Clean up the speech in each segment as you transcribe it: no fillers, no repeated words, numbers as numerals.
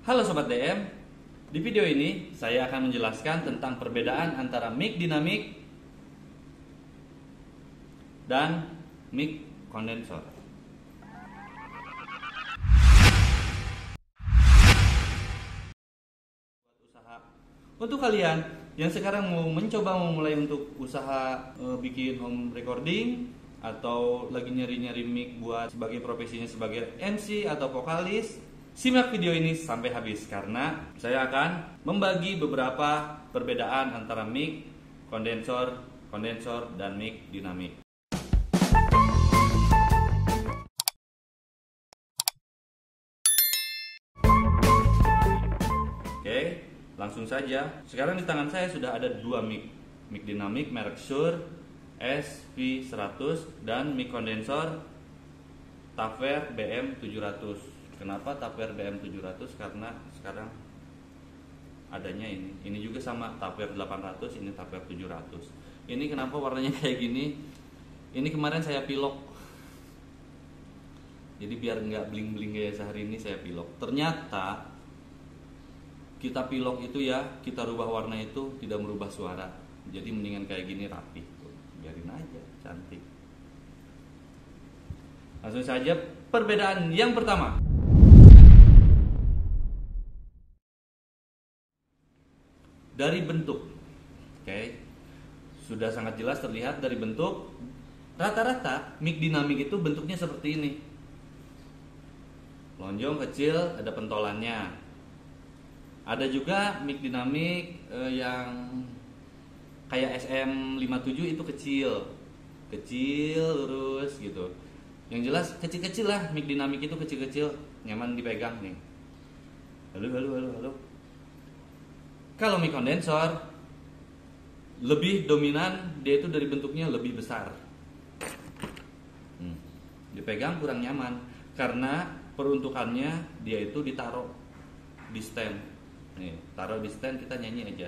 Halo Sobat DM, di video ini saya akan menjelaskan tentang perbedaan antara mic dinamik dan mic kondensor. Untuk kalian yang sekarang mau mencoba memulai untuk usaha bikin home recording atau lagi nyari-nyari mic buat sebagai profesinya sebagai MC atau vokalis, simak video ini sampai habis karena saya akan membagi beberapa perbedaan antara mic kondensor dan mic dinamik. Oke, langsung saja. Sekarang di tangan saya sudah ada dua mic dinamik merek Shure SV100 dan mic kondensor Taver BM700. Kenapa Taver BM700? Karena sekarang adanya ini. Ini juga sama Taver 800, ini Taver 700. Ini kenapa warnanya kayak gini? Ini kemarin saya pilok. Jadi biar nggak bling-bling kayak sehari ini saya pilok. Ternyata kita pilok itu ya, kita rubah warna itu tidak merubah suara. Jadi mendingan kayak gini rapi. Biarin aja, cantik. Langsung saja perbedaan yang pertama. Dari bentuk. Oke. Sudah sangat jelas terlihat dari bentuk. Rata-rata mic dinamik itu bentuknya seperti ini. Lonjong, kecil, ada pentolannya. Ada juga mic dinamik yang kayak SM57 itu kecil lurus gitu. Yang jelas kecil-kecil lah, mic dinamik itu kecil-kecil, nyaman dipegang nih. Halo. Kalau mic kondensor lebih dominan, dia itu dari bentuknya lebih besar. Dipegang kurang nyaman karena peruntukannya dia itu ditaruh di stand. Nih, taruh di stand kita nyanyi aja.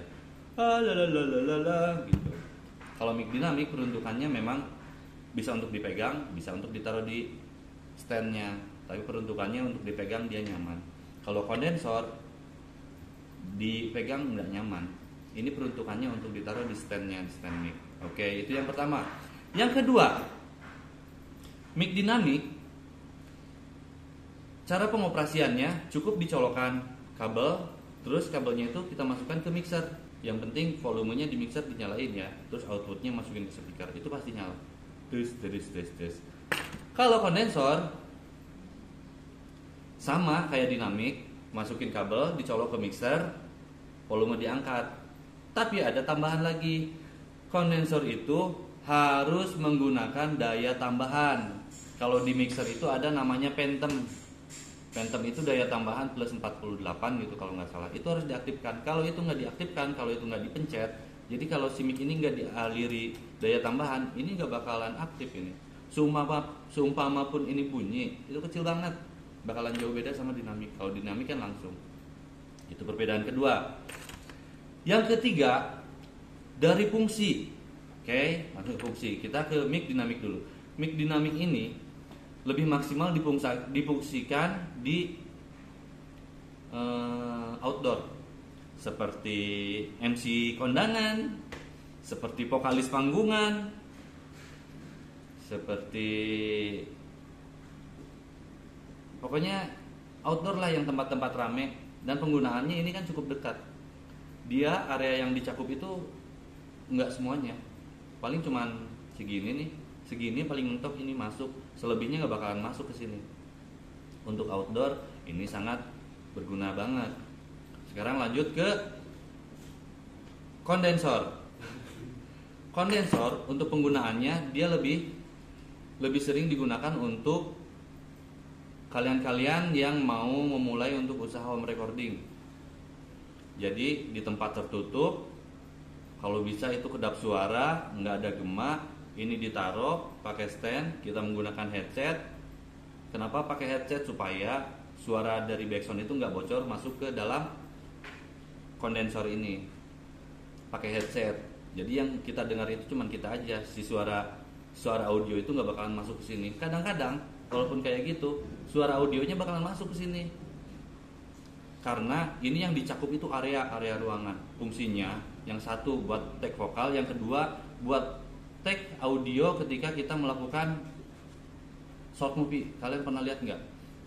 Gitu. Kalau mic dinamik peruntukannya memang bisa untuk dipegang, bisa untuk ditaruh di standnya, tapi peruntukannya untuk dipegang dia nyaman. Kalau kondensor dipegang nggak nyaman. Ini peruntukannya untuk ditaruh di standnya, di stand mic. Oke, itu yang pertama. Yang kedua, mic dinamik cara pengoperasiannya cukup dicolokkan kabel, terus kabelnya itu kita masukkan ke mixer. Yang penting volumenya di mixer dinyalain ya, terus outputnya masukin ke speaker, itu pasti nyala. Terus. Kalau kondensor sama kayak dinamik, masukin kabel, dicolok ke mixer, volume diangkat. Tapi ada tambahan lagi, kondensor itu harus menggunakan daya tambahan. Kalau di mixer itu ada namanya phantom. Phantom itu daya tambahan plus 48 gitu kalau nggak salah. Itu harus diaktifkan. Kalau itu nggak diaktifkan, kalau itu nggak dipencet, jadi kalau si mic ini nggak dialiri daya tambahan, ini nggak bakalan aktif ini. Seumpama pun ini bunyi, itu kecil banget, bakalan jauh beda sama dinamik. Kalau dinamik kan langsung. Itu perbedaan kedua. Yang ketiga, dari fungsi. Oke, masuk fungsi. Kita ke mic dinamik dulu. Mic dinamik ini lebih maksimal difungsikan di outdoor, seperti MC kondangan, seperti vokalis panggungan, seperti pokoknya outdoor lah yang tempat-tempat rame. Dan penggunaannya ini kan cukup dekat. Dia area yang dicakup itu nggak semuanya, paling cuman segini paling mentok ini masuk, selebihnya nggak bakalan masuk ke sini. Untuk outdoor ini sangat berguna banget. Sekarang lanjut ke kondensor. Kondensor untuk penggunaannya dia lebih sering digunakan untuk kalian-kalian yang mau memulai untuk usaha home recording. Jadi di tempat tertutup, kalau bisa itu kedap suara, nggak ada gema. Ini ditaruh pakai stand, kita menggunakan headset. Kenapa pakai headset? Supaya suara dari backsound itu nggak bocor masuk ke dalam kondensor ini. Pakai headset. Jadi yang kita dengar itu cuman kita aja. Si suara audio itu nggak bakalan masuk ke sini. Kadang-kadang Walaupun kayak gitu, suara audionya bakalan masuk ke sini. karena ini yang dicakup itu area ruangan. Fungsinya yang satu buat tag vokal, yang kedua buat tag audio ketika kita melakukan short movie. Kalian pernah lihat nggak?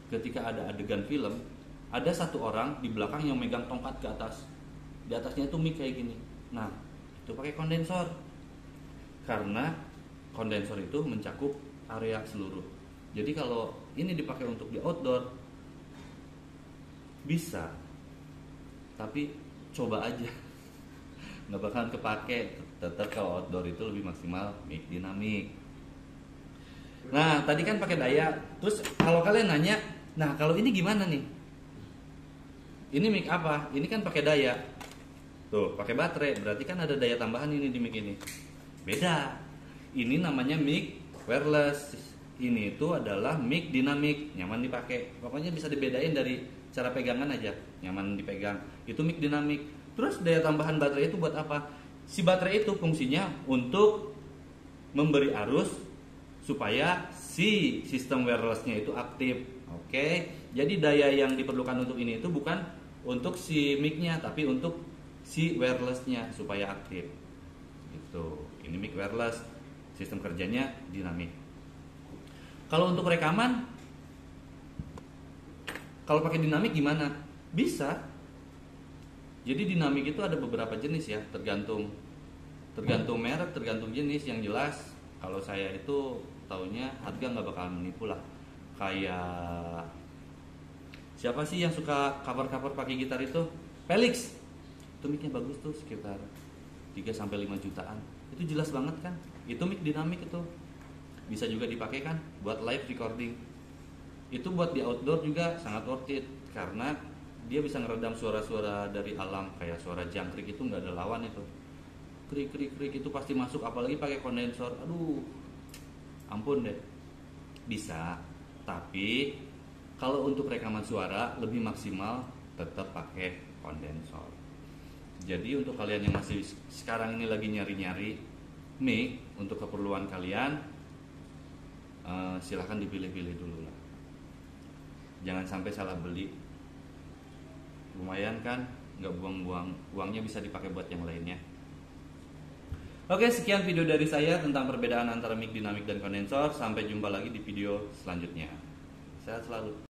Ketika ada adegan film, ada satu orang di belakang yang megang tongkat ke atas. Di atasnya itu mic kayak gini. Nah, itu pakai kondensor. Karena kondensor itu mencakup area seluruh. Jadi kalau ini dipakai untuk di outdoor bisa, tapi coba aja, nggak bakalan kepake. Tetap kalau outdoor itu lebih maksimal mic dinamik. Nah tadi kan pakai daya. Terus kalau kalian nanya, nah kalau ini gimana nih? Ini mic apa? Ini kan pakai daya. Tuh pakai baterai, berarti kan ada daya tambahan ini di mic ini. Beda. Ini namanya mic wireless. Ini itu adalah mic dinamik, nyaman dipakai. Pokoknya bisa dibedain dari cara pegangan aja, nyaman dipegang. Itu mic dinamik. Terus daya tambahan baterai itu buat apa? Si baterai itu fungsinya untuk memberi arus supaya si sistem wirelessnya itu aktif. Oke. Jadi daya yang diperlukan untuk ini itu bukan untuk si mic-nya, tapi untuk si wirelessnya supaya aktif. Gitu. Ini mic wireless, sistem kerjanya dinamik. Kalau untuk rekaman, kalau pakai dinamik gimana? Bisa. Jadi dinamik itu ada beberapa jenis ya, tergantung merek, tergantung jenis. Yang jelas, kalau saya itu taunya harga nggak bakalan menipu lah. Kayak siapa sih yang suka cover pakai gitar itu? Felix. Itu mic-nya bagus tuh, sekitar 3-5 jutaan. Itu jelas banget kan? Itu mic dinamik itu. Bisa juga dipakai kan buat live recording. Itu buat di outdoor juga sangat worth it, karena dia bisa ngeredam suara-suara dari alam. Kayak suara jangkrik itu nggak ada lawan itu. Krik itu pasti masuk, apalagi pakai kondensor. Aduh, ampun deh. Bisa, tapi kalau untuk rekaman suara lebih maksimal tetap pakai kondensor. Jadi untuk kalian yang masih sekarang ini lagi nyari-nyari mic untuk keperluan kalian, silahkan dipilih-pilih dulu lah. Jangan sampai salah beli. Lumayan kan, nggak buang-buang uangnya, bisa dipakai buat yang lainnya. Oke, sekian video dari saya tentang perbedaan antara mic dinamik dan kondensor. Sampai jumpa lagi di video selanjutnya. Sehat selalu.